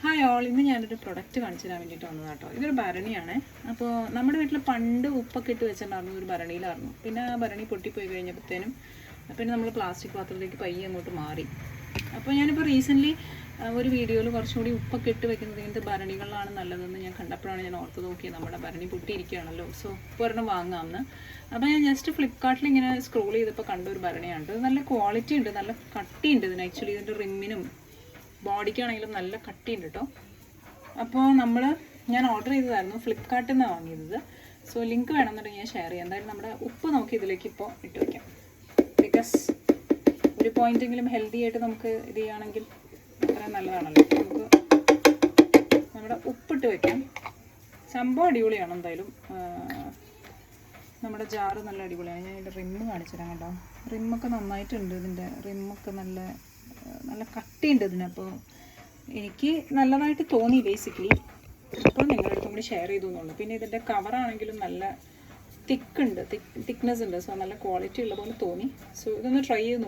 Hi all, ഇന്ന് ഞാനൊരു product കാണിച്ചു തരാൻ വേണ്ടിയിട്ട് വന്നതാണ് കേട്ടോ. ഇതൊരു ഭരണിയാണ്. അപ്പോൾ നമ്മുടെ വീട്ടിൽ പണ്ട് ഉപ്പൊക്കെ ഇട്ട് വെച്ചിട്ടുണ്ടായിരുന്നു, ഒരു ഭരണിയിലായിരുന്നു. പിന്നെ ആ ഭരണി പൊട്ടിപ്പോയി കഴിഞ്ഞപ്പോഴത്തേനും പിന്നെ നമ്മൾ പ്ലാസ്റ്റിക് പാത്രത്തിലേക്ക് പയ്യെ അങ്ങോട്ട് മാറി. അപ്പോൾ ഞാനിപ്പോൾ റീസെൻ്റ്ലി ഒരു വീഡിയോയിൽ കുറച്ചുകൂടി ഉപ്പൊക്കെ ഇട്ട് വെക്കുന്നത് ഇങ്ങനത്തെ ഭരണികളിലാണ് നല്ലതെന്ന് ഞാൻ കണ്ടപ്പോഴാണ് ഞാൻ ഓർത്ത് നോക്കിയത്. നമ്മുടെ ഭരണി പൊട്ടിയിരിക്കുകയാണല്ലോ, സോ ഒരെണ്ണം വാങ്ങാമെന്ന്. അപ്പോൾ ഞാൻ ജസ്റ്റ് ഫ്ലിപ്കാർട്ടിൽ ഇങ്ങനെ സ്ക്രോൾ ചെയ്തപ്പോൾ കണ്ട ഒരു ഭരണിയാണ്. ഇത് നല്ല ക്വാളിറ്റി ഉണ്ട്, നല്ല കട്ടിയുണ്ട് ഇതിന്. ആക്ച്വലി ഇതിൻ്റെ റിമ്മിനും ബോഡിക്കാണെങ്കിലും നല്ല കട്ടിയുണ്ട് കേട്ടോ. അപ്പോൾ ഞാൻ ഓർഡർ ചെയ്തതായിരുന്നു, ഫ്ലിപ്കാർട്ടിൽ നിന്നാണ് വാങ്ങിയത്. സോ ലിങ്ക് വേണമെന്നുണ്ടെങ്കിൽ ഞാൻ ഷെയർ ചെയ്യാം. എന്തായാലും നമ്മുടെ ഉപ്പ് നോക്കി ഇതിലേക്ക് ഇപ്പോൾ ഇട്ട് വയ്ക്കാം. ബിക്കോസ് ഒരു പോയിന്റെങ്കിലും ഹെൽത്തി ആയിട്ട് നമുക്ക് ഇത് ചെയ്യുകയാണെങ്കിൽ അത്രയും നല്ലതാണല്ലോ. നമുക്ക് നമ്മുടെ ഉപ്പിട്ട് വയ്ക്കാം. സംഭവം അടിപൊളിയാണ്. എന്തായാലും നമ്മുടെ ജാറ് നല്ല അടിപൊളിയാണ്. ഞാൻ ഇതിൻ്റെ റിമ്മ് കാണിച്ചു തരാം കേട്ടോ. റിമ്മൊക്കെ നന്നായിട്ടുണ്ട്. ഇതിൻ്റെ റിമ്മൊക്കെ നല്ല കട്ടിയുണ്ട് ഇതിന്. അപ്പോൾ എനിക്ക് നല്ലതായിട്ട് തോന്നി ബേസിക്കലി. അപ്പോൾ നിങ്ങളുടെ അടുത്തും കൂടി ഷെയർ ചെയ്തു എന്നുള്ളൂ. പിന്നെ ഇതിൻ്റെ കവറാണെങ്കിലും നല്ല തിക്നെസ് ഉണ്ട്. സോ നല്ല ക്വാളിറ്റി ഉള്ള പോലെ തോന്നി. സോ ഇതൊന്ന് ട്രൈ ചെയ്ത് നോക്കുക.